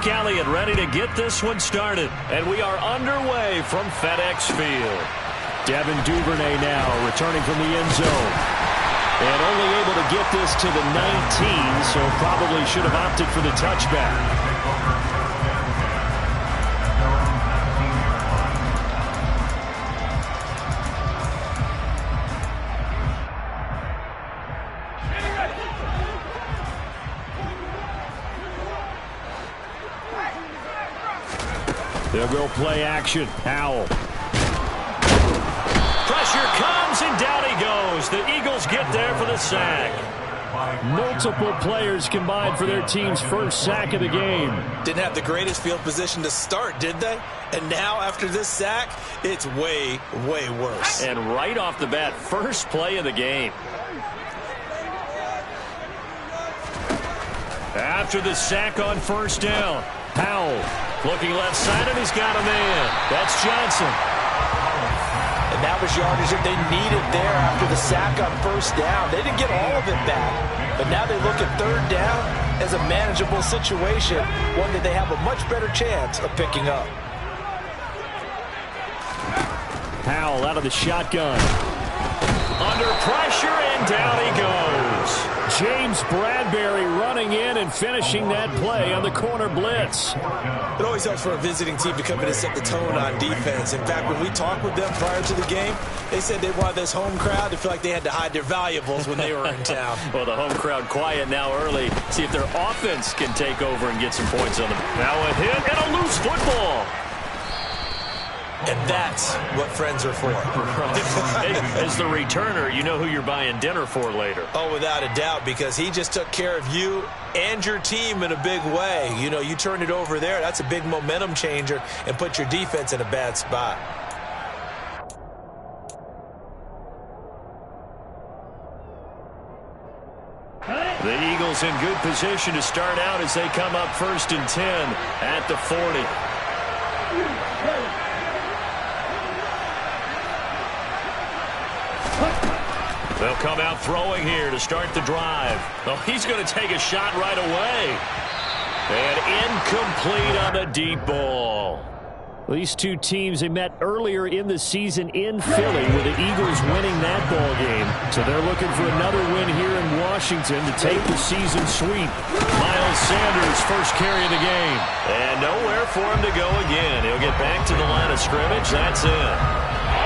Zeke Elliott ready to get this one started. And we are underway from FedEx Field. Devin Duvernay now returning from the end zone. And only able to get this to the 19, so probably should have opted for the touchback. They'll go play action. Howell. Pressure comes, and down he goes. The Eagles get there for the sack. Multiple players combined for their team's first sack of the game. Didn't have the greatest field position to start, did they? And now, after this sack, it's way, way worse. And right off the bat, first play of the game. After the sack on first down, Howell looking left side, and he's got a man. That's Johnson. And that was yardage that they needed there after the sack on first down. They didn't get all of it back, but now they look at third down as a manageable situation, one that they have a much better chance of picking up. Howell out of the shotgun. Under pressure, and down he goes. James Bradbury running in and finishing that play on the corner blitz. It always helps for a visiting team to come in and set the tone on defense. In fact, when we talked with them prior to the game, they said they wanted this home crowd to feel like they had to hide their valuables when they were in town. Well, the home crowd quiet now early. See if their offense can take over and get some points on them. Now a hit and a loose football. And that's what friends are for. Hey, as the returner, you know who you're buying dinner for later. Oh, without a doubt, because he just took care of you and your team in a big way. You know, you turn it over there, that's a big momentum changer and put your defense in a bad spot. The Eagles in good position to start out as they come up 1st and 10 at the 40. They'll come out throwing here to start the drive. Oh, he's going to take a shot right away. And incomplete on the deep ball. These two teams, they met earlier in the season in Philly with the Eagles winning that ball game. So they're looking for another win here in Washington to take the season sweep. Miles Sanders, first carry of the game. And nowhere for him to go again. He'll get back to the line of scrimmage. That's it.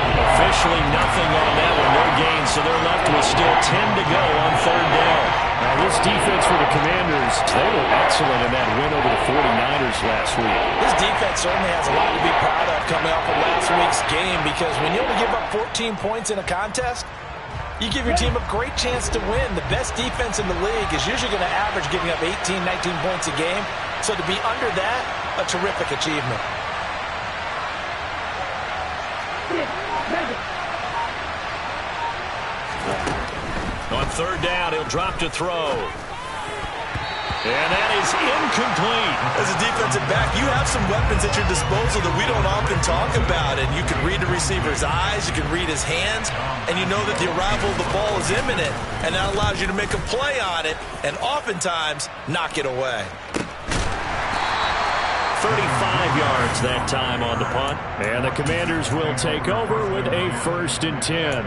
Officially nothing on that one, no gain, so they're left with still 10 to go on third down. Now this defense for the Commanders, they were excellent in that win over the 49ers last week. This defense certainly has a lot to be proud of coming off of last week's game, because when you only give up 14 points in a contest, you give your team a great chance to win. The best defense in the league is usually going to average giving up 18, 19 points a game. So to be under that, a terrific achievement. On third down, he'll drop to throw. And that is incomplete. As a defensive back, you have some weapons at your disposal that we don't often talk about. And you can read the receiver's eyes, you can read his hands, and you know that the arrival of the ball is imminent. And that allows you to make a play on it and oftentimes knock it away. 35 yards that time on the punt. And the Commanders will take over with a 1st and 10.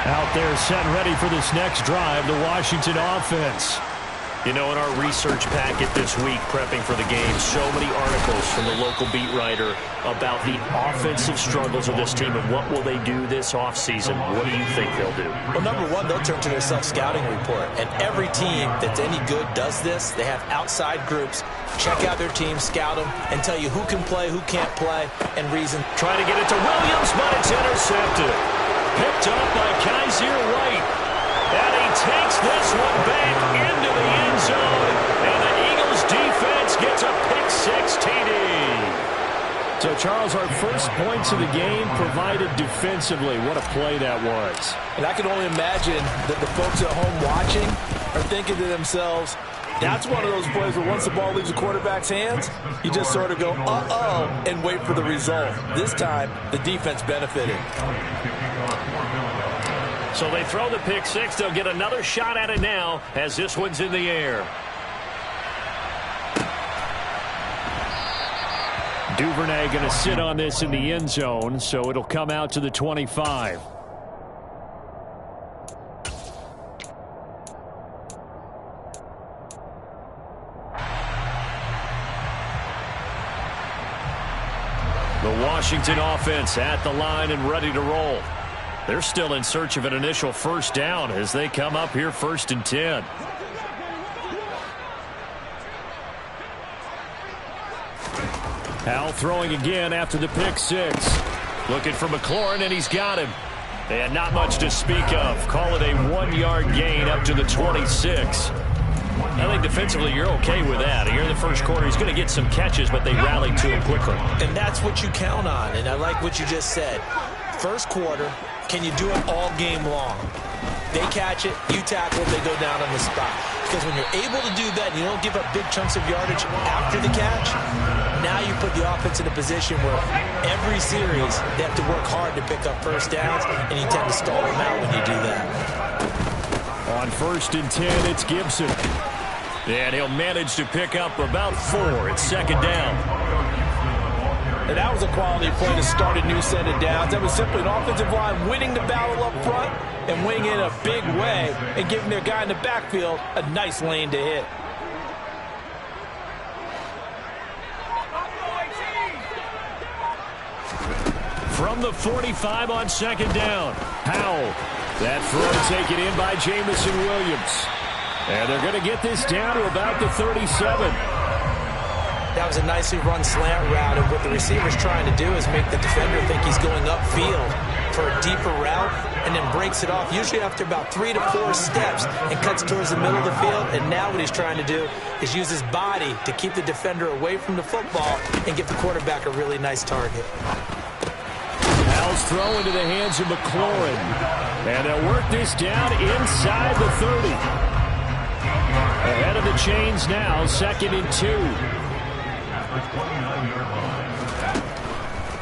Out there set ready for this next drive, the Washington offense. You know, in our research packet this week, prepping for the game, so many articles from the local beat writer about the offensive struggles of this team and what will they do this offseason. What do you think they'll do? Well, number one, they'll turn to their self-scouting report. And every team that's any good does this. They have outside groups. Check out their team, scout them, and tell you who can play, who can't play, and reason. Trying to get it to Williams, but it's intercepted. Picked up by Kaiser White. And he takes this one back into the end zone. And the Eagles defense gets a pick-6 TD. So, Charles, our first points of the game provided defensively. What a play that was. And I can only imagine that the folks at home watching are thinking to themselves, that's one of those plays where once the ball leaves the quarterback's hands, you just sort of go, uh-oh, and wait for the result. This time, the defense benefited. So they throw the pick six. They'll get another shot at it now as this one's in the air. Duvernay going to sit on this in the end zone, so it'll come out to the 25. The Washington offense at the line and ready to roll. They're still in search of an initial first down as they come up here 1st and 10. Howell throwing again after the pick six. Looking for McLaurin, and he's got him. And not much to speak of. Call it a 1-yard gain up to the 26. I think defensively you're okay with that. Here in the first quarter, he's going to get some catches, but they rallied to him quickly. And that's what you count on, and I like what you just said. First quarter, can you do it all game long? They catch it, you tackle it, they go down on the spot. Because when you're able to do that and you don't give up big chunks of yardage after the catch, now you put the offense in a position where every series they have to work hard to pick up first downs, and you tend to stall them out when you do that. On 1st and 10, it's Gibson. And he'll manage to pick up about 4 at 2nd down. And that was a quality play to start a new set of downs. That was simply an offensive line winning the battle up front and winning in a big way and giving their guy in the backfield a nice lane to hit. From the 45 on 2nd down, Howell. That throw taken in by Jamison Williams. And they're going to get this down to about the 37. That was a nicely run slant route, and what the receiver's trying to do is make the defender think he's going upfield for a deeper route and then breaks it off, usually after about 3 to 4 steps, and cuts towards the middle of the field. And now what he's trying to do is use his body to keep the defender away from the football and give the quarterback a really nice target. Howell's throw into the hands of McLaurin. And they'll work this down inside the 30. Ahead of the chains now, 2nd and 2.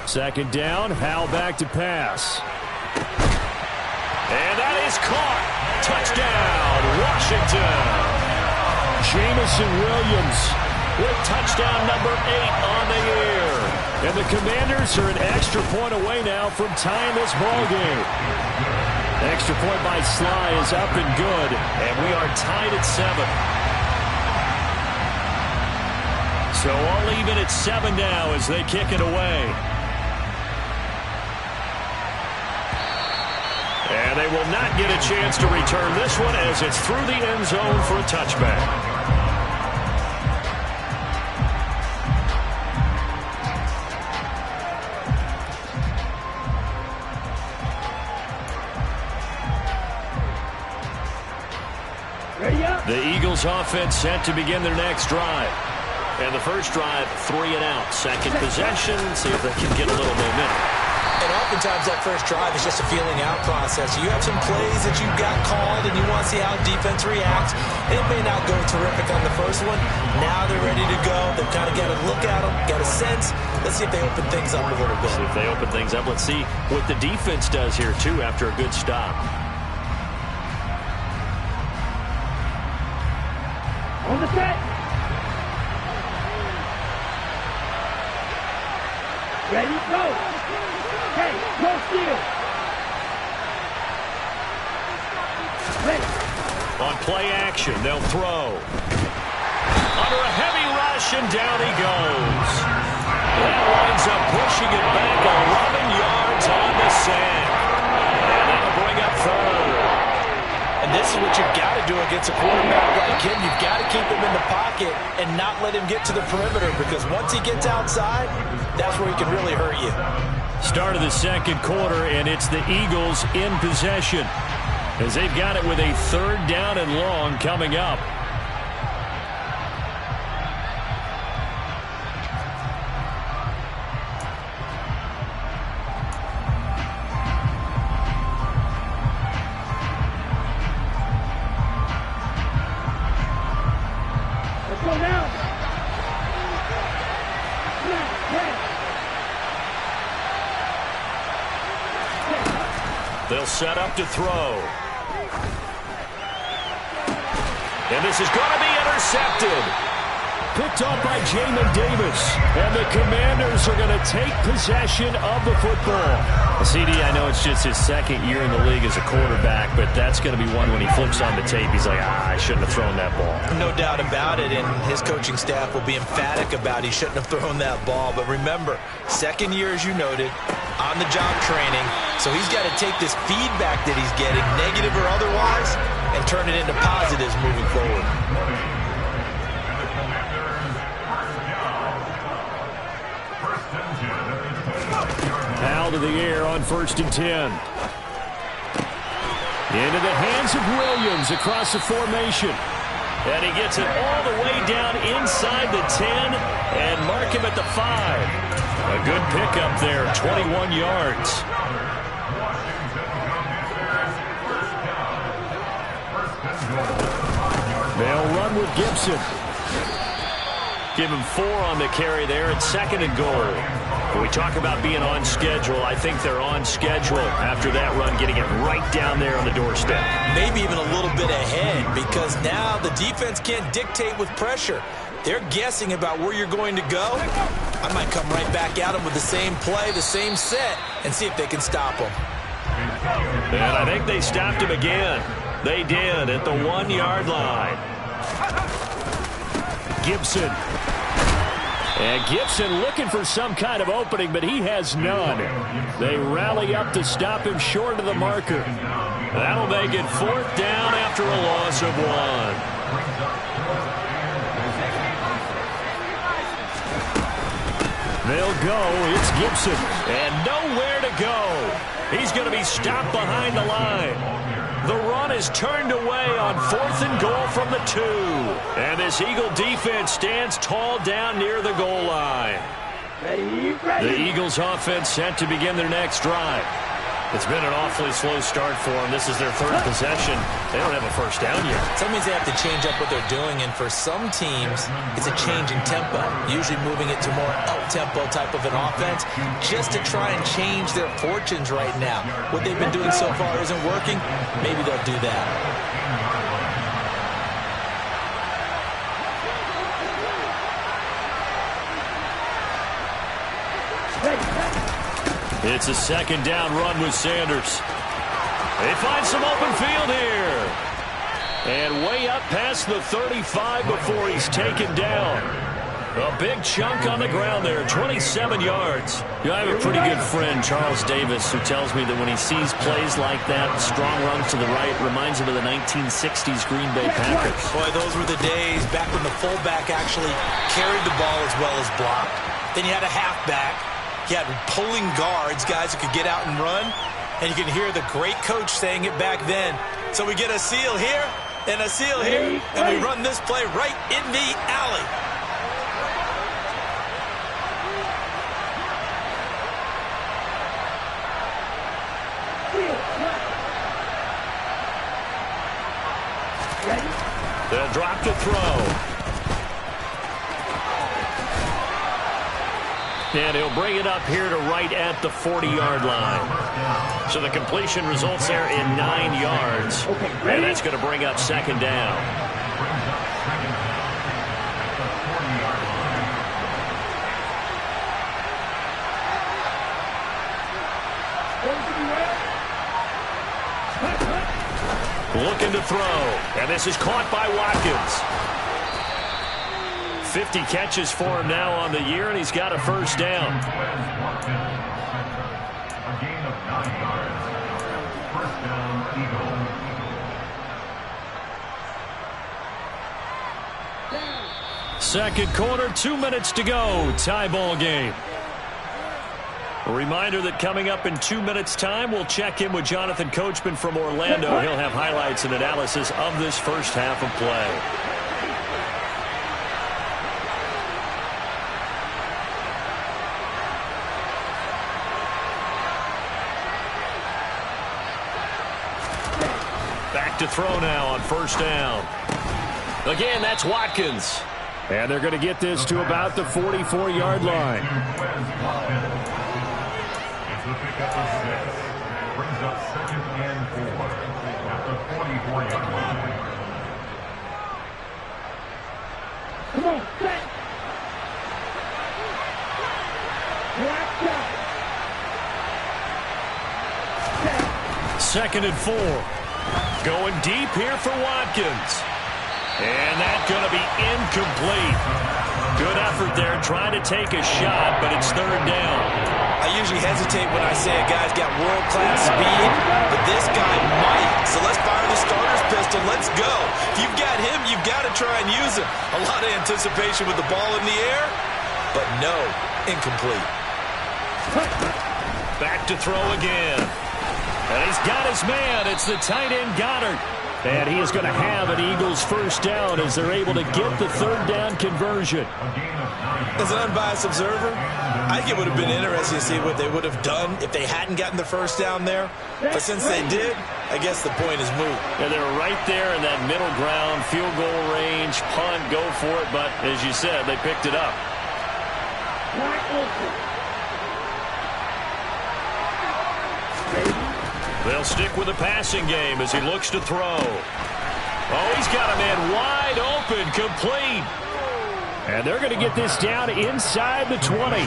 2nd down, Howell back to pass. And that is caught. Touchdown, Washington. Jamison Williams with touchdown number 8 on the year. And the Commanders are an extra point away now from tying this ball game. The extra point by Sly is up and good, and we are tied at 7. So all even at 7 now as they kick it away. And they will not get a chance to return this one as it's through the end zone for a touchback. The Eagles offense set to begin their next drive. And the first drive, 3 and out. Second possession, see if they can get a little momentum. And oftentimes that first drive is just a feeling out process. You have some plays that you've got called and you want to see how defense reacts. It may not go terrific on the first one. Now they're ready to go. They've kind of got to look at them, got a sense. Let's see if they open things up a little bit. See if they open things up. Let's see what the defense does here, too, after a good stop. On the set. Ready, go. Okay, go steal. Ready. On play action, they'll throw. Under a heavy rush, and down he goes. That winds up pushing it back 11 yards on the sack. And that'll bring up 3rd. And this is what you've got to do against a quarterback like him. You've got to keep him in the pocket and not let him get to the perimeter, because once he gets outside, that's where he can really hurt you. Start of the second quarter, and it's the Eagles in possession as they've got it with a 3rd down and long coming up. They'll set up to throw. And this is going to be intercepted. Picked up by Jamin Davis. And the Commanders are going to take possession of the football. CD, I know it's just his second year in the league as a quarterback, but that's going to be one when he flips on the tape. He's like, I shouldn't have thrown that ball. No doubt about it, and his coaching staff will be emphatic about he shouldn't have thrown that ball. But remember, second year, as you noted, on-the-job training. So he's got to take this feedback that he's getting, negative or otherwise, and turn it into positives moving forward. Foul to the air on 1st and 10. Into the hands of Williams across the formation. And he gets it all the way down inside the 10 and mark him at the 5. A good pickup there, 21 yards. They'll run with Gibson. Give him 4 on the carry there at 2nd and goal. When we talk about being on schedule, I think they're on schedule after that run, getting it right down there on the doorstep. Maybe even a little bit ahead, because now the defense can't dictate with pressure. They're guessing about where you're going to go. I might come right back at them with the same play, the same set, and see if they can stop them. And I think they stopped him again. They did at the 1-yard line. Gibson. And Gibson looking for some kind of opening, but he has none. They rally up to stop him short of the marker. That'll make it 4th down after a loss of 1. They'll go. It's Gibson. And nowhere to go. He's going to be stopped behind the line. The run is turned away on 4th and goal from the 2. And this Eagle defense stands tall down near the goal line. Ready. The Eagles offense set to begin their next drive. It's been an awfully slow start for them. This is their 3rd possession. They don't have a first down yet. So that means they have to change up what they're doing, and for some teams, it's a change in tempo, usually moving it to more up-tempo type of an offense, just to try and change their fortunes right now. What they've been doing so far isn't working. Maybe they'll do that. It's a 2nd down run with Sanders. They find some open field here. And way up past the 35 before he's taken down. A big chunk on the ground there, 27 yards. I have a pretty good friend, Charles Davis, who tells me that when he sees plays like that, strong runs to the right, reminds him of the 1960s Green Bay Packers. Boy, those were the days back when the fullback actually carried the ball as well as blocked. Then you had a halfback. You had pulling guards, guys who could get out and run. And you can hear the great coach saying it back then. So we get a seal here and a seal here, and we run this play right in the alley. They'll drop to throw. And he'll bring it up here to right at the 40-yard line. So the completion results there in 9 yards. And that's going to bring up 2nd down. Looking to throw. And this is caught by Watkins. 50 catches for him now on the year, and he's got a first down. A gain of 9 yards. First down, Eagle. Second quarter, 2 minutes to go. Tie ball game. A reminder that coming up in 2 minutes' time, we'll check in with Jonathan Coachman from Orlando. He'll have highlights and analysis of this first half of play. Back to throw now on first down. Again, that's Watkins. And they're going to get this to about the 44-yard line. It's the pickup of 6. Brings up 2nd and Come on, set. Black out. Second and 4. Going deep here for Watkins. And that's going to be incomplete. Good effort there trying to take a shot, but it's third down. I usually hesitate when I say a guy's got world-class speed, but this guy might. So let's fire the starter's pistol. Let's go. If you've got him, you've got to try and use him. A lot of anticipation with the ball in the air, but no, incomplete. Back to throw again. And he's got his man. It's the tight end Goddard. And he is going to have an Eagles first down as they're able to get the third down conversion. As an unbiased observer, I think it would have been interesting to see what they would have done if they hadn't gotten the first down there. But since they did, I guess the point is moot. And they're right there in that middle ground, field goal range, punt, go for it. But as you said, they picked it up. They'll stick with the passing game as he looks to throw. Oh, he's got a man wide open, complete. And they're going to get this down inside the 20.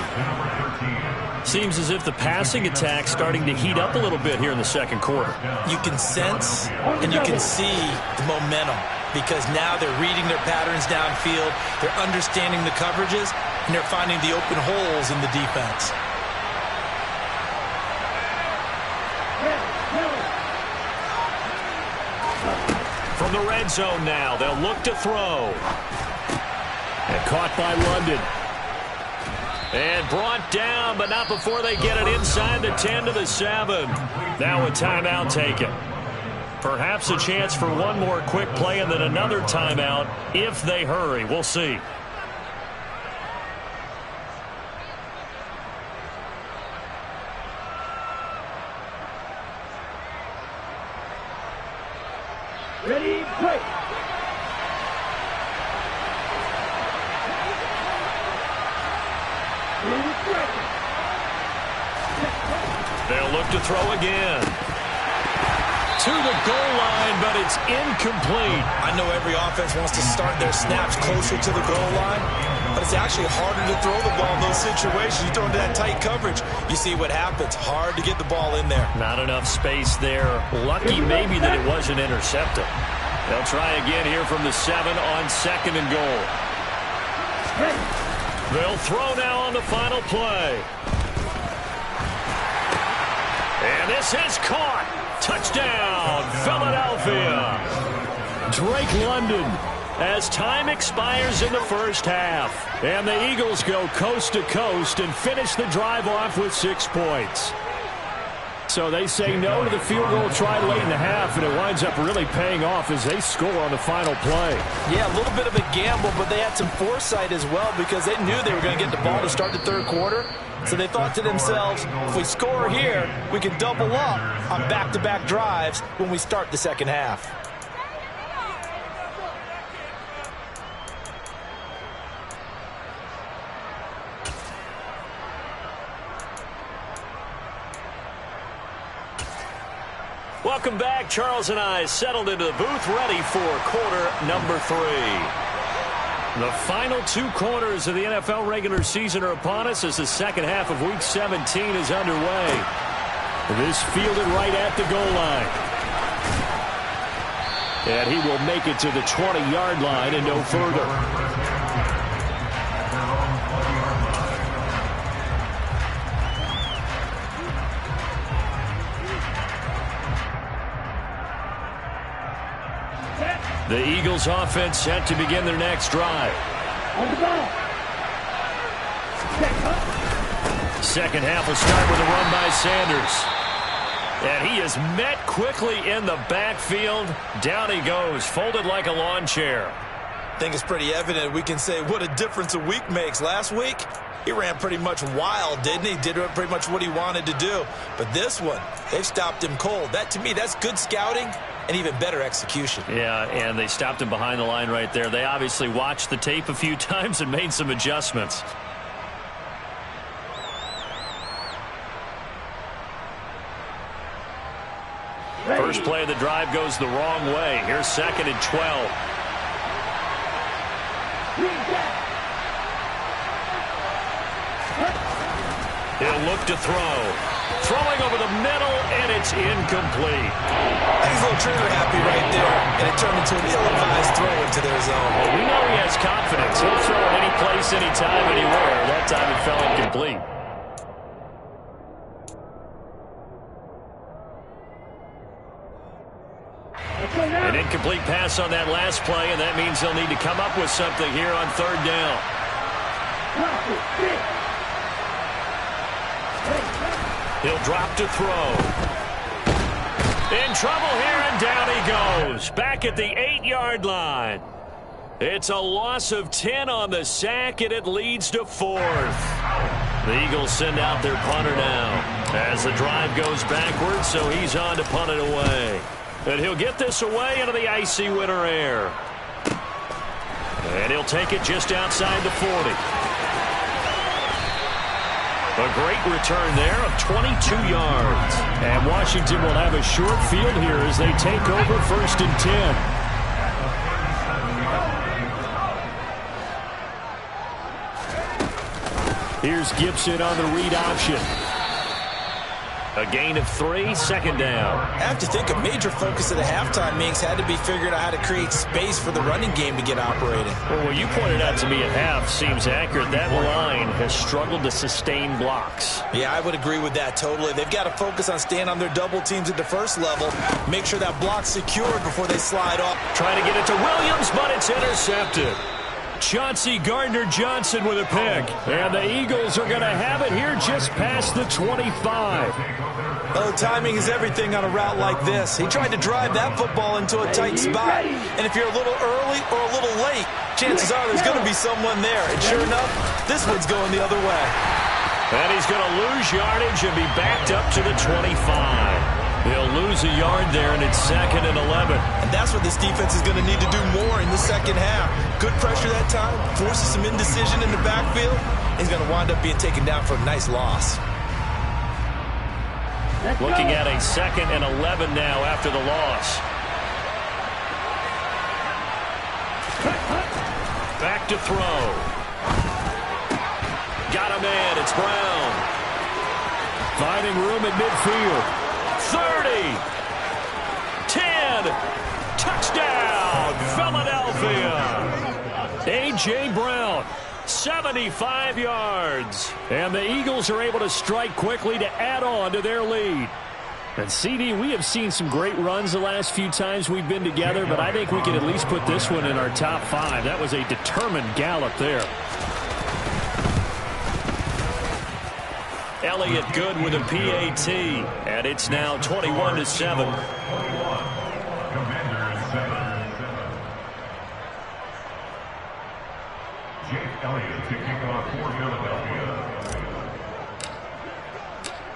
Seems as if the passing attack's starting to heat up a little bit here in the second quarter. You can sense and you can see the momentum because now they're reading their patterns downfield, they're understanding the coverages, and they're finding the open holes in the defense. From the red zone now, they'll look to throw. And caught by London. And brought down, but not before they get it inside the 10 to the 7. Now a timeout taken. Perhaps a chance for one more quick play and then another timeout if they hurry. We'll see. Ready, play. They'll look to throw again. To the goal line, but it's incomplete. I know every offense wants to start their snaps closer to the goal line, but it's actually harder to throw the ball in those situations. You throw into that tight coverage, you see what happens. Hard to get the ball in there. Not enough space there. Lucky maybe that it wasn't intercepted. They'll try again here from the 7 on second and goal. They'll throw now on the final play. And this is caught. Touchdown, Philadelphia. Drake London as time expires in the first half. And the Eagles go coast to coast and finish the drive off with 6 points. So they say no to the field goal try late in the half, and it winds up really paying off as they score on the final play. Yeah, a little bit of a gamble, but they had some foresight as well because they knew they were going to get the ball to start the third quarter. So they thought to themselves, if we score here, we can double up on back-to-back drives when we start the second half. Welcome back. Charles and I settled into the booth ready for quarter number 3. The final 2 quarters of the NFL regular season are upon us as the second half of Week 17 is underway. This fielded right at the goal line. And he will make it to the 20-yard line and no further. The Eagles offense set to begin their next drive. On the ball. Second half will start with a run by Sanders. And he is met quickly in the backfield. Down he goes, folded like a lawn chair. I think it's pretty evident. We can say what a difference a week makes. Last week, he ran pretty much wild, didn't he? Did pretty much what he wanted to do. But this one, they've stopped him cold. That, to me, that's good scouting and even better execution. Yeah, and they stopped him behind the line right there. They obviously watched the tape a few times and made some adjustments. First play of the drive goes the wrong way. Here's 2nd and 12. He'll look to throw. Throwing over the middle, and it's incomplete. He's a little trigger happy right there, and it turned into an ill-advised throw into their zone. Well, we know he has confidence. He'll throw it any place, anytime, anywhere. That time it fell incomplete. An incomplete pass on that last play, and that means they'll need to come up with something here on 3rd down. He'll drop to throw. In trouble here, and down he goes. Back at the 8-yard line. It's a loss of 10 on the sack, and it leads to 4th. The Eagles send out their punter now as the drive goes backwards, so he's on to punt it away. And he'll get this away into the icy winter air. And he'll take it just outside the 40. A great return there of 22 yards. And Washington will have a short field here as they take over 1st and 10. Here's Gibson on the read option. A gain of 3, 2nd down. I have to think a major focus of the halftime meetings had to be figuring out how to create space for the running game to get operating. Well, what you pointed out to me at half seems accurate. That line has struggled to sustain blocks. Yeah, I would agree with that totally. They've got to focus on staying on their double teams at the first level. Make sure that block's secured before they slide off. Trying to get it to Williams, but it's intercepted. Chauncey Gardner-Johnson with a pick. And the Eagles are going to have it here just past the 25. Oh, timing is everything on a route like this. He tried to drive that football into a tight spot. And if you're a little early or a little late, chances are there's going to be someone there. And sure enough, this one's going the other way. And he's going to lose yardage and be backed up to the 25. He'll lose a yard there, and it's 2nd and 11. And that's what this defense is going to need to do more in the second half. Good pressure that time, forces some indecision in the backfield. He's going to wind up being taken down for a nice loss. Looking at a 2nd and 11 now after the loss. Back to throw. Got a man. It's Brown. Finding room at midfield. 30, 10, touchdown, Philadelphia. A.J. Brown, 75 yards. And the Eagles are able to strike quickly to add on to their lead. And, CD, we have seen some great runs the last few times we've been together, but I think we can at least put this one in our top 5. That was a determined gallop there. Elliott good with a PAT, and it's now 21-7.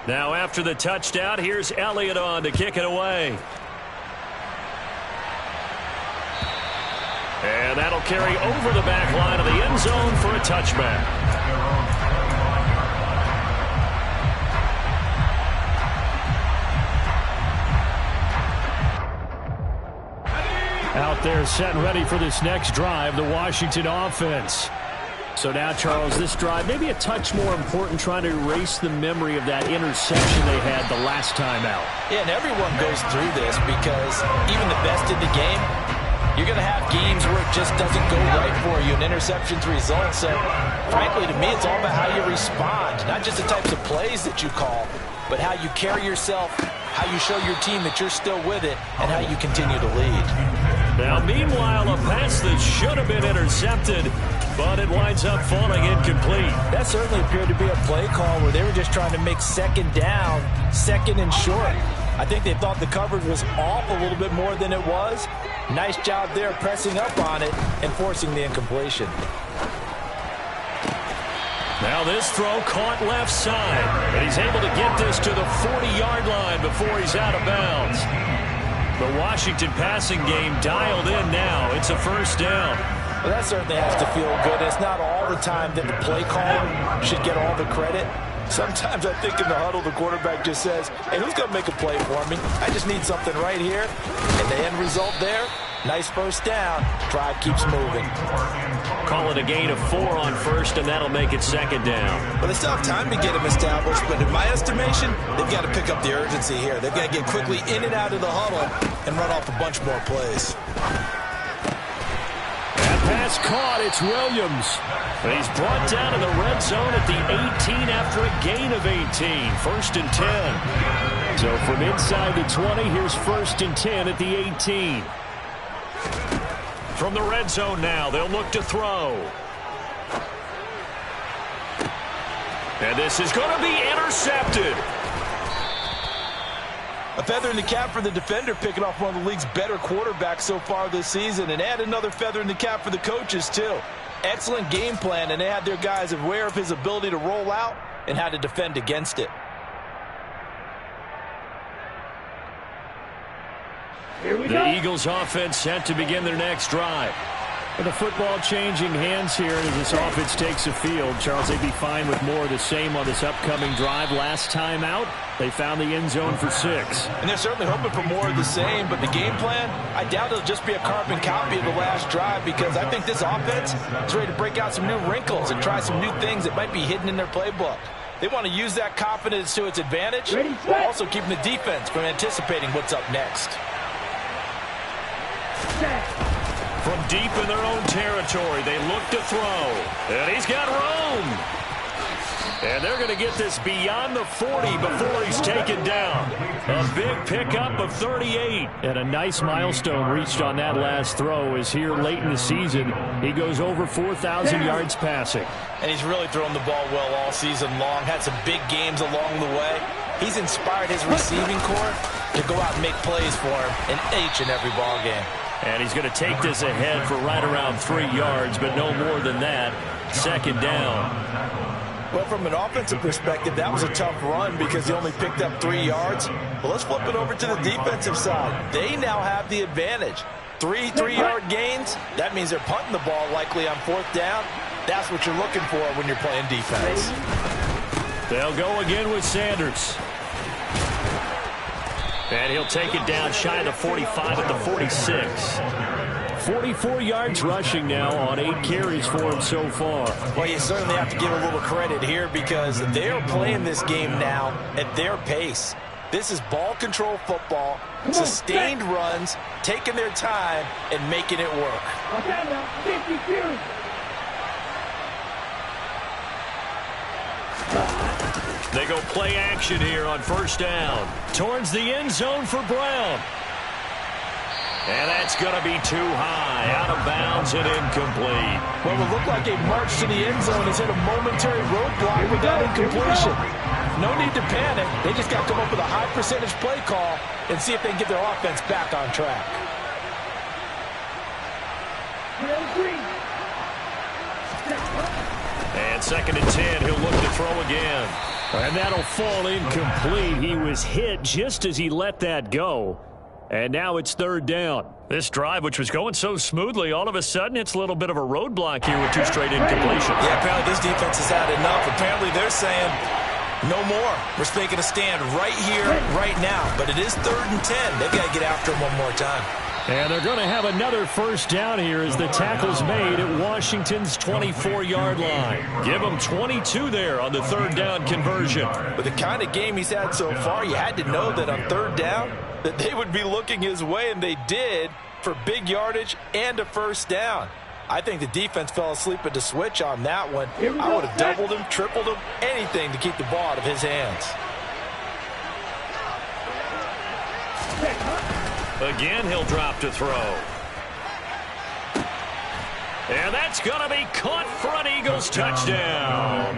Now after the touchdown, here's Elliott on to kick it away. And that'll carry over the back line of the end zone for a touchback. Out there set and ready for this next drive, the Washington offense. So now, Charles, this drive maybe a touch more important, trying to erase the memory of that interception they had the last time out. Yeah, and everyone goes through this because even the best in the game, you're going to have games where it just doesn't go right for you, and interceptions result. So, frankly, to me, it's all about how you respond, not just the types of plays that you call, but how you carry yourself, how you show your team that you're still with it, and how you continue to lead. Now, meanwhile, a pass that should have been intercepted, but it winds up falling incomplete. That certainly appeared to be a play call where they were just trying to make 2nd down, 2nd and short. I think they thought the coverage was off a little bit more than it was. Nice job there pressing up on it and forcing the incompletion. Now this throw caught left side, and he's able to get this to the 40-yard line before he's out of bounds. The Washington passing game dialed in now. It's a 1st down. Well, that certainly has to feel good. It's not all the time that the play caller should get all the credit. Sometimes I think in the huddle, the quarterback just says, hey, who's going to make a play for me? I just need something right here. And the end result there, nice first down. Drive keeps moving. Call it a gain of 4 on first, and that'll make it second down. Well, they still have time to get him established, but in my estimation, they've got to pick up the urgency here. They've got to get quickly in and out of the huddle and run off a bunch more plays. That pass caught. It's Williams. But he's brought down in the red zone at the 18 after a gain of 18. First and 10. So from inside the 20, here's first and 10 at the 18. From the red zone now, they'll look to throw. And this is going to be intercepted. A feather in the cap for the defender, picking off one of the league's better quarterbacks so far this season. And add another feather in the cap for the coaches, too. Excellent game plan, and they had their guys aware of his ability to roll out and how to defend against it. The Eagles offense set to begin their next drive. With the football changing hands here as this offense takes the field, Charles, they'd be fine with more of the same on this upcoming drive. Last time out, they found the end zone for 6. And they're certainly hoping for more of the same, but the game plan, I doubt it'll just be a carbon copy of the last drive, because I think this offense is ready to break out some new wrinkles and try some new things that might be hidden in their playbook. They want to use that confidence to its advantage, while also keeping the defense from anticipating what's up next. From deep in their own territory, they look to throw. And he's got room. And they're going to get this beyond the 40 before he's taken down. A big pickup of 38. And a nice milestone reached on that last throw is here late in the season. He goes over 4,000 yards passing. And he's really thrown the ball well all season long. Had some big games along the way. He's inspired his receiving corps to go out and make plays for him in each and every ball game. And he's going to take this ahead for right around 3 yards, but no more than that. Second down. Well, from an offensive perspective, that was a tough run because he only picked up 3 yards. But let's flip it over to the defensive side. They now have the advantage. 3 3-yard gains, that means they're punting the ball likely on 4th down. That's what you're looking for when you're playing defense. They'll go again with Sanders. And he'll take it down shy of the 45 at the 46. 44 yards rushing now on 8 carries for him so far. Well, you certainly have to give a little credit here because they're playing this game now at their pace. This is ball control football, sustained runs, taking their time, and making it work. They go play action here on first down. Towards the end zone for Brown. And that's going to be too high. Out of bounds and incomplete. Well, it looked like a march to the end zone has hit a momentary roadblock with that incompletion. No need to panic. They just got to come up with a high percentage play call and see if they can get their offense back on track. And second and 10, he'll look to throw again. And that'll fall incomplete. He was hit just as he let that go. And now it's third down. This drive, which was going so smoothly, all of a sudden it's a little bit of a roadblock here with 2 straight incompletions. Yeah, apparently this defense has had enough. Apparently they're saying, no more. We're making a stand right here, right now. But it is third and 10. They've got to get after him one more time. And they're going to have another first down here as the tackle's made at Washington's 24-yard line. Give them 22 there on the third down conversion. With the kind of game he's had so far, you had to know that on third down that they would be looking his way, and they did, for big yardage and a first down. I think the defense fell asleep at the switch on that one. I would have doubled him, tripled him, anything to keep the ball out of his hands. Again, he'll drop to throw. And that's going to be caught for an Eagles touchdown.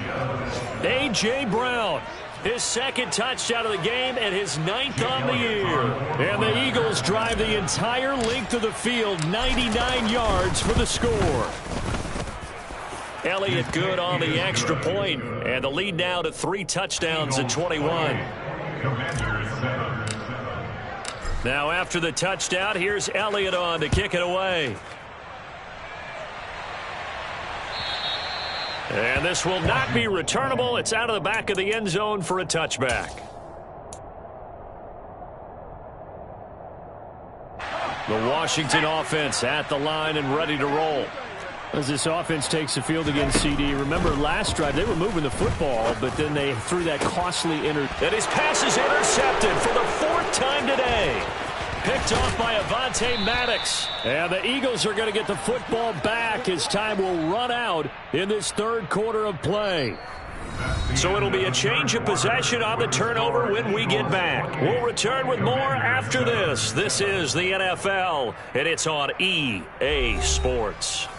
A.J. Brown, his second touchdown of the game and his 9th on the year. And the Eagles drive the entire length of the field, 99 yards for the score. Elliott good on the extra point, and the lead now to 3 touchdowns at 21. Now after the touchdown, here's Elliott on to kick it away. And this will not be returnable. It's out of the back of the end zone for a touchback. The Washington offense at the line and ready to roll. As this offense takes the field against CD, remember last drive they were moving the football, but then they threw that costly And his pass is intercepted for the fourth time today. Picked off by Avonte Maddox. And the Eagles are going to get the football back as time will run out in this third quarter of play. So it'll be a change of possession on the turnover when we get back. We'll return with more after this. This is the NFL, and it's on EA Sports.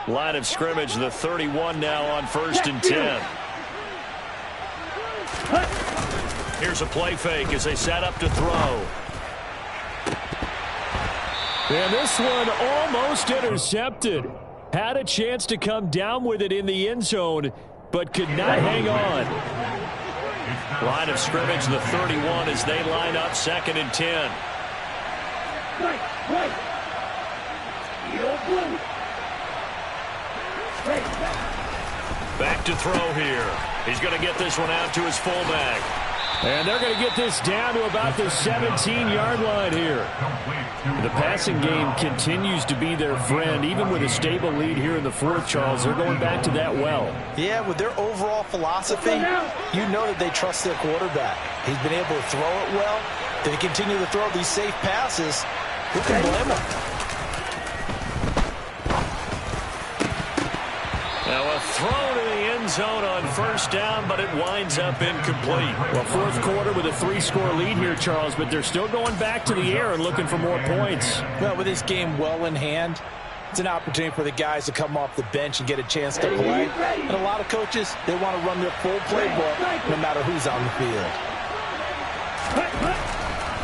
Line of scrimmage, the 31 now on 1st and 10. Here's a play fake as they set up to throw. And this one almost intercepted. Had a chance to come down with it in the end zone, but could not hang on. Line of scrimmage, the 31 as they line up 2nd and 10. Back to throw here. He's going to get this one out to his fullback. And they're going to get this down to about the 17-yard line here. The passing game continues to be their friend, even with a stable lead here in the fourth, Charles. They're going back to that well. Yeah, with their overall philosophy, you know that they trust their quarterback. He's been able to throw it well. They continue to throw these safe passes. Who can blame them? Now a throw to the end zone on 1st down, but it winds up incomplete. Well, fourth quarter with a 3-score lead here, Charles, but they're still going back to the air and looking for more points. Well, with this game well in hand, it's an opportunity for the guys to come off the bench and get a chance to play. And a lot of coaches, they want to run their full playbook no matter who's on the field.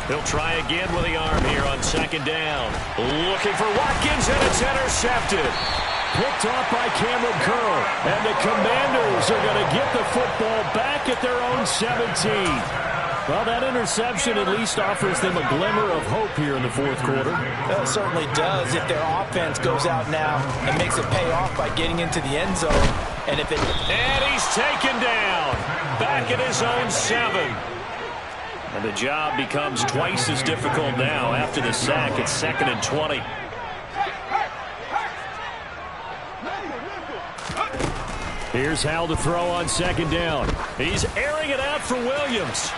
He'll try again with the arm here on 2nd down. Looking for Watkins, and it's intercepted. Picked off by Cameron Curl. And the Commanders are going to get the football back at their own 17. Well, that interception at least offers them a glimmer of hope here in the fourth quarter. It certainly does if their offense goes out now and makes it pay off by getting into the end zone. And he's taken down. Back at his own 7. And the job becomes twice as difficult now after the sack. It's 2nd and 20. Here's Hal to throw on 2nd down. He's airing it out for Williams.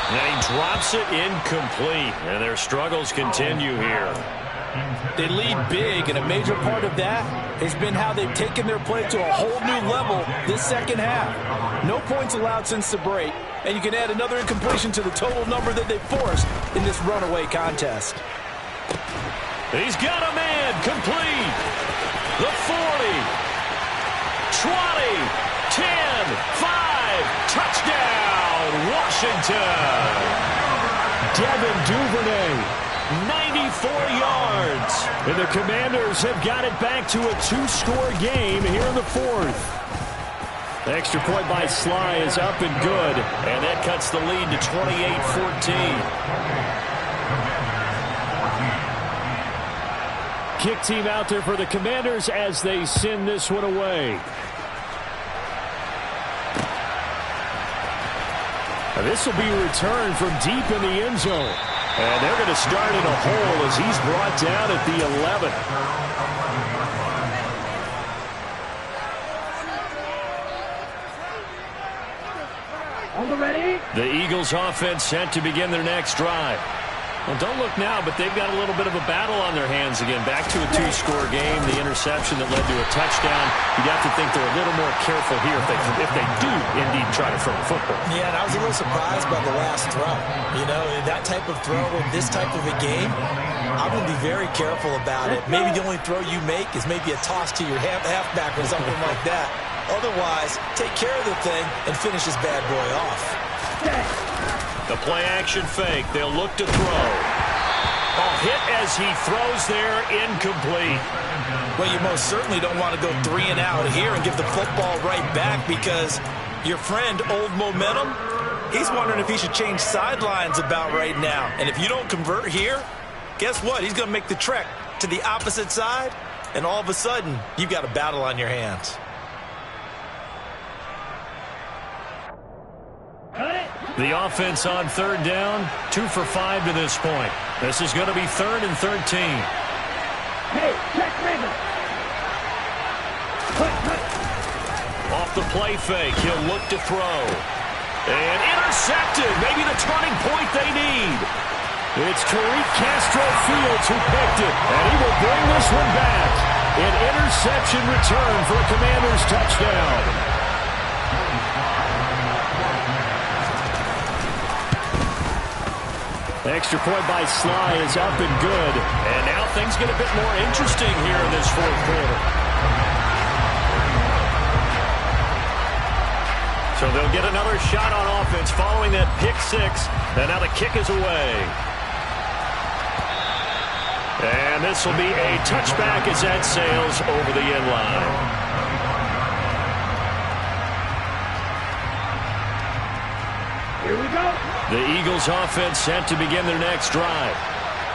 And he drops it incomplete. And their struggles continue here. They lead big, and a major part of that has been how they've taken their play to a whole new level this second half. No points allowed since the break, and you can add another incompletion to the total number that they forced in this runaway contest. He's got a man complete. The 40. 20, 10, 5, touchdown, Washington. Devin Duvernay, 94 yards. And the Commanders have got it back to a 2-score game here in the fourth. The extra point by Sly is up and good. And that cuts the lead to 28-14. Kick team out there for the Commanders as they send this one away. This will be returned from deep in the end zone. And they're going to start in a hole as he's brought down at the 11. On the ready. The Eagles offense set to begin their next drive. Well, don't look now, but they've got a little bit of a battle on their hands again. Back to a 2-score game. The interception that led to a touchdown. You'd have to think they're a little more careful here if they do indeed try to throw the football. Yeah, and I was a little surprised by the last throw. You know, that type of throw in this type of a game, I'm going to be very careful about it. Maybe the only throw you make is maybe a toss to your halfback or something like that. Otherwise, take care of the thing and finish this bad boy off. The play-action fake. They'll look to throw. Hit as he throws there, incomplete. Well, you most certainly don't want to go 3 and out here and give the football right back because your friend, Old Momentum, He's wondering if he should change sidelines about right now. And if you don't convert here, guess what? He's going to make the trek to the opposite side, and all of a sudden, you've got a battle on your hands. The offense on third down, 2 for 5 to this point. This is going to be 3rd and 13. Hey, check Raven. Off the play fake, he'll look to throw. And intercepted, maybe the turning point they need. It's Tariq Castro-Fields who picked it, and he will bring this one back. An interception return for a Commanders touchdown. Extra point by Sly is up and good. And now things get a bit more interesting here in this fourth quarter. So they'll get another shot on offense following that pick six. And now the kick is away. And this will be a touchback as that sails over the end line. Here we go. The Eagles offense set to begin their next drive.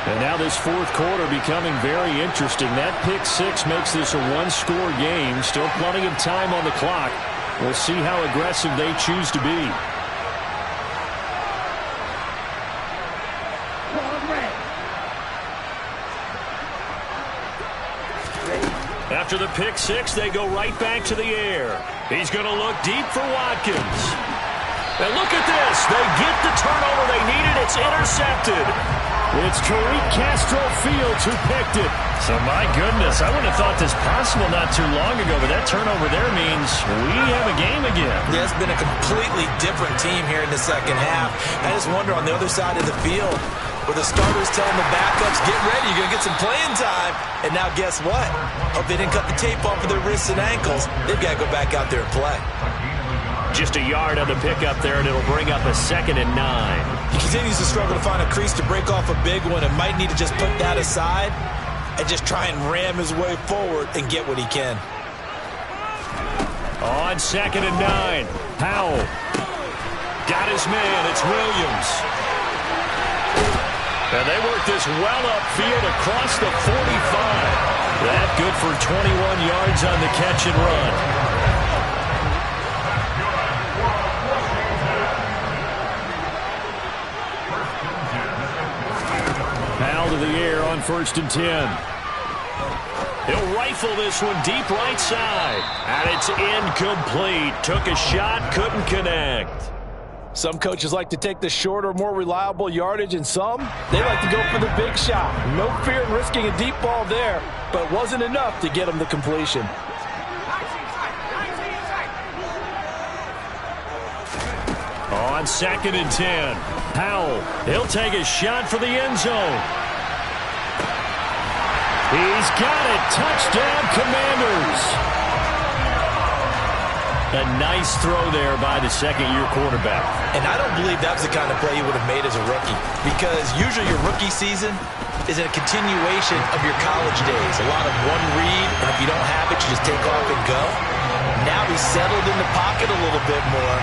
And now this fourth quarter becoming very interesting. That pick six makes this a one-score game. Still plenty of time on the clock. We'll see how aggressive they choose to be. After the pick six, they go right back to the air. He's going to look deep for Watkins. And look at this. They get the turnover they needed. It's intercepted. It's Tariq Castro-Fields who picked it. So, my goodness, I wouldn't have thought this possible not too long ago, but that turnover there means we have a game again. Yeah, it's been a completely different team here in the second half. I just wonder on the other side of the field, where the starters telling the backups, get ready, you're going to get some playing time. And now guess what? Hope they didn't cut the tape off of their wrists and ankles. They've got to go back out there and play. Just a yard on the pickup there, and it'll bring up a 2nd and 9. He continues to struggle to find a crease to break off a big one and might need to just put that aside and just try and ram his way forward and get what he can. On 2nd and 9, Powell got his man. It's Williams. And they work this well upfield across the 45. That good for 21 yards on the catch and run. Powell to the air on 1st and 10. He'll rifle this one deep right side. And it's incomplete. Took a shot, couldn't connect. Some coaches like to take the shorter, more reliable yardage, and some, they like to go for the big shot. No fear in risking a deep ball there, but it wasn't enough to get him the completion. On 2nd and 10, Powell, he'll take a shot for the end zone. He's got it. Touchdown, Commanders. A nice throw there by the second-year quarterback. And I don't believe that was the kind of play he would have made as a rookie, because usually your rookie season is a continuation of your college days. A lot of one read, and if you don't have it, you just take off and go. Now he's settled in the pocket a little bit more,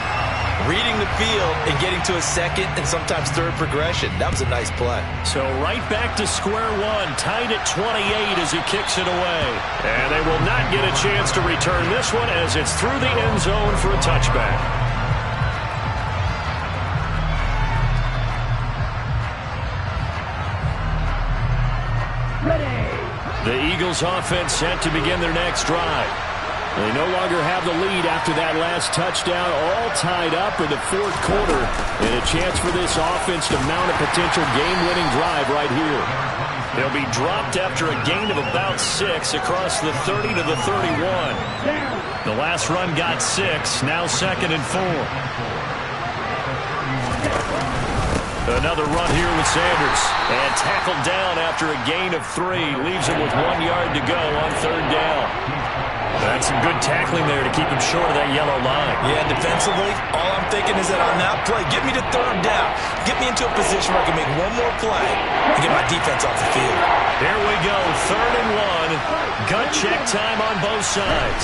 reading the field and getting to a second and sometimes third progression. That was a nice play. So right back to square one, tied at 28 as he kicks it away. And they will not get a chance to return this one as it's through the end zone for a touchback. Ready. The Eagles offense set to begin their next drive. They no longer have the lead after that last touchdown, all tied up in the fourth quarter, and a chance for this offense to mount a potential game-winning drive right here. They'll be dropped after a gain of about 6 across the 30 to the 31. The last run got 6, now 2nd and 4. Another run here with Sanders, and tackled down after a gain of 3, leaves him with 1 yard to go on 3rd down. That's some good tackling there to keep him short of that yellow line. Yeah, defensively, all I'm thinking is that on that play, get me to 3rd down. Get me into a position where I can make one more play and get my defense off the field. Here we go, 3rd and 1. Gut check time on both sides.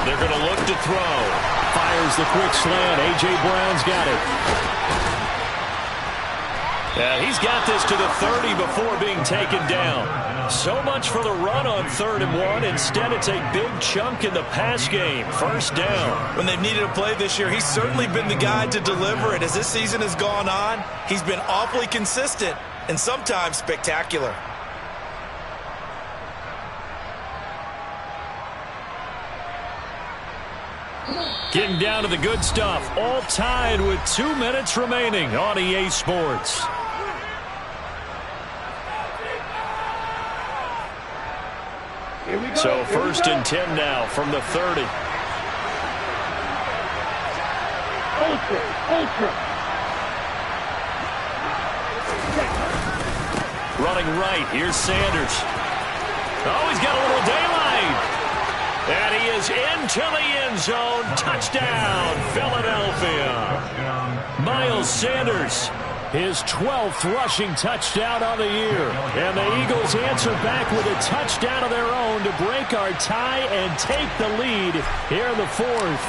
They're going to look to throw. Fires fires the quick slant. A.J. Brown's got it. Yeah, he's got this to the 30 before being taken down. So much for the run on 3rd and 1. Instead, it's a big chunk in the pass game. 1st down. When they've needed a play this year, he's certainly been the guy to deliver it. As this season has gone on, he's been awfully consistent and sometimes spectacular. Getting down to the good stuff. All tied with 2 minutes remaining on EA Sports. So 1st and 10 now from the 30. Ultra. Running right. Here's Sanders. Oh, he's got a little daylight. And he is into the end zone. Touchdown, Philadelphia. Miles Sanders, his 12th rushing touchdown on the year. And the Eagles answer back with a touchdown of their own to break our tie and take the lead here in the 4th.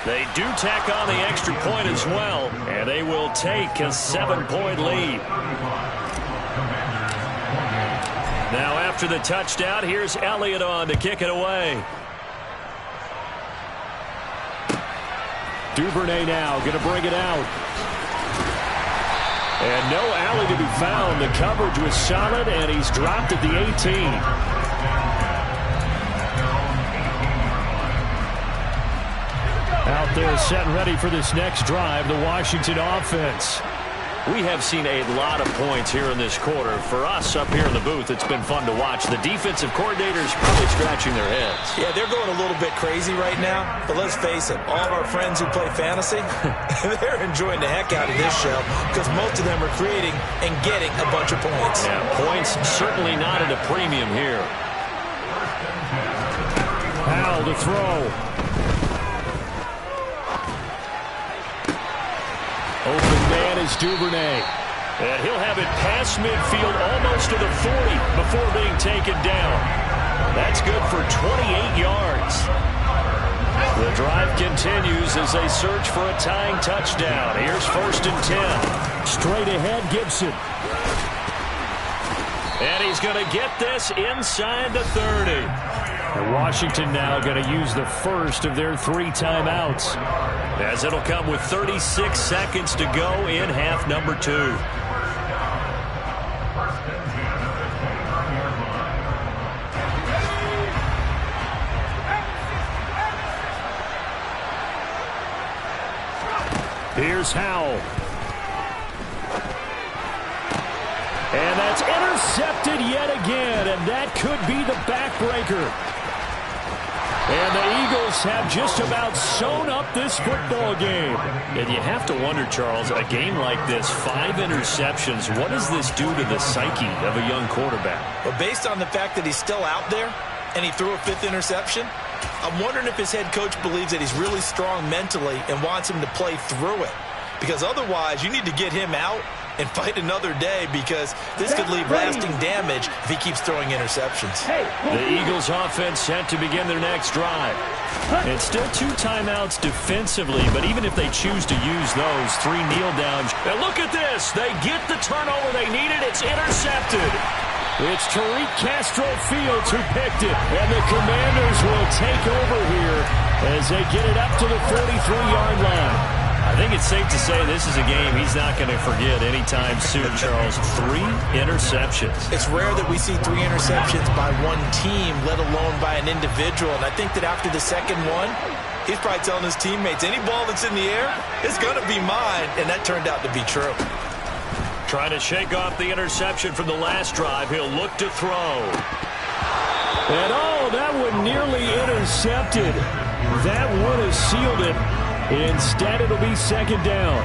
They do tack on the extra point as well, and they will take a 7-point lead. Now after the touchdown, here's Elliott on to kick it away. Duvernay now going to bring it out. And no alley to be found. The coverage was solid, and he's dropped at the 18. Out there set and ready for this next drive, the Washington offense. We have seen a lot of points here in this quarter. For us up here in the booth, it's been fun to watch. The defensive coordinators probably scratching their heads. Yeah, they're going a little bit crazy right now. But let's face it, all of our friends who play fantasy, they're enjoying the heck out of this show because most of them are creating and getting a bunch of points. Yeah, points certainly not at a premium here. Powell to throw. Open man is Duvernay. And he'll have it past midfield almost to the 40 before being taken down. That's good for 28 yards. The drive continues as they search for a tying touchdown. Here's 1st and 10. Straight ahead, Gibson. And he's going to get this inside the 30. And Washington now going to use the first of their 3 timeouts. As it'll come with 36 seconds to go in half number 2. Here's Howell. And that's intercepted yet again, and that could be the backbreaker. And the Eagles have just about sewn up this football game. And you have to wonder, Charles, a game like this, 5 interceptions, what does this do to the psyche of a young quarterback? But based on the fact that he's still out there and he threw a 5th interception, I'm wondering if his head coach believes that he's really strong mentally and wants him to play through it. Because otherwise, you need to get him out and fight another day because this could leave lasting damage if he keeps throwing interceptions. The Eagles offense set to begin their next drive. It's still 2 timeouts defensively, but even if they choose to use those, 3 kneel downs. And look at this. They get the turnover they needed. It's intercepted. It's Tariq Castro-Fields who picked it. And the Commanders will take over here as they get it up to the 43-yard line. I think it's safe to say this is a game he's not going to forget anytime soon, Charles. 3 interceptions. It's rare that we see 3 interceptions by one team, let alone by an individual. And I think that after the second one, he's probably telling his teammates, any ball that's in the air, it's going to be mine. And that turned out to be true. Trying to shake off the interception from the last drive. He'll look to throw. And oh, that one nearly intercepted. That would have sealed it. Instead, it'll be 2nd down.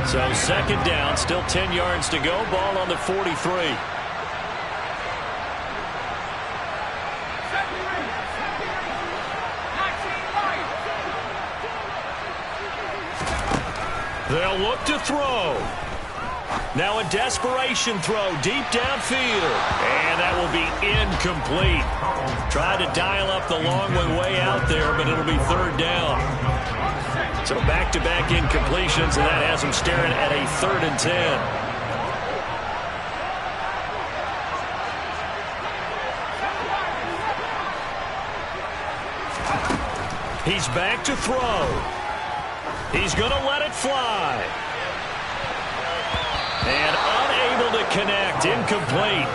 So 2nd down, still 10 yards to go. Ball on the 43. They'll look to throw. Now a desperation throw deep downfield. And that will be incomplete. Tried to dial up the long way out there, but it'll be third down. So back-to-back incompletions, and that has him staring at a 3rd and 10. He's back to throw. He's going to let it fly. And unable to connect, incomplete.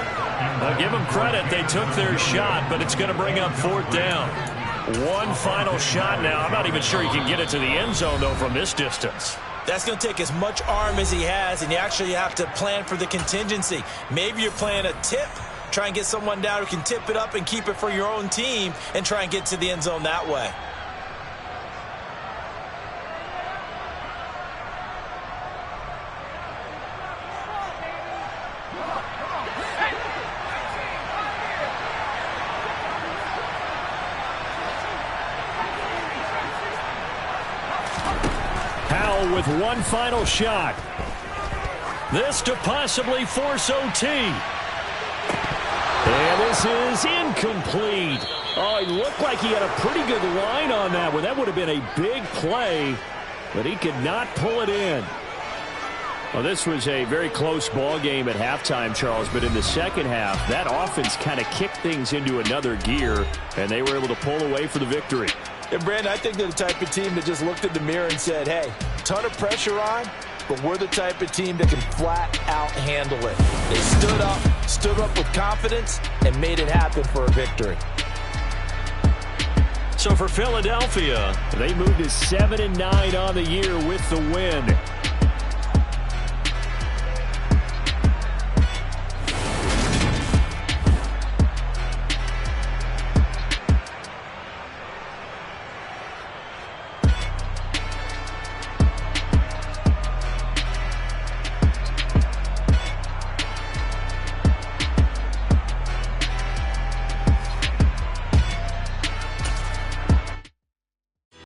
I'll give them credit. They took their shot, but it's going to bring up 4th down. One final shot now. I'm not even sure he can get it to the end zone, though, from this distance. That's going to take as much arm as he has, and you actually have to plan for the contingency. Maybe you're playing a tip. Try and get someone down who can tip it up and keep it for your own team and try and get to the end zone that way. With one final shot. This to possibly force OT. And this is incomplete. Oh, he looked like he had a pretty good line on that one. That would have been a big play, but he could not pull it in. Well, this was a very close ball game at halftime, Charles, but in the second half, that offense kind of kicked things into another gear, and they were able to pull away for the victory. And, Brandon, I think they're the type of team that just looked in the mirror and said, hey, ton of pressure on, but we're the type of team that can flat out handle it. They stood up with confidence, and made it happen for a victory. So for Philadelphia, they moved to 7-9 on the year with the win.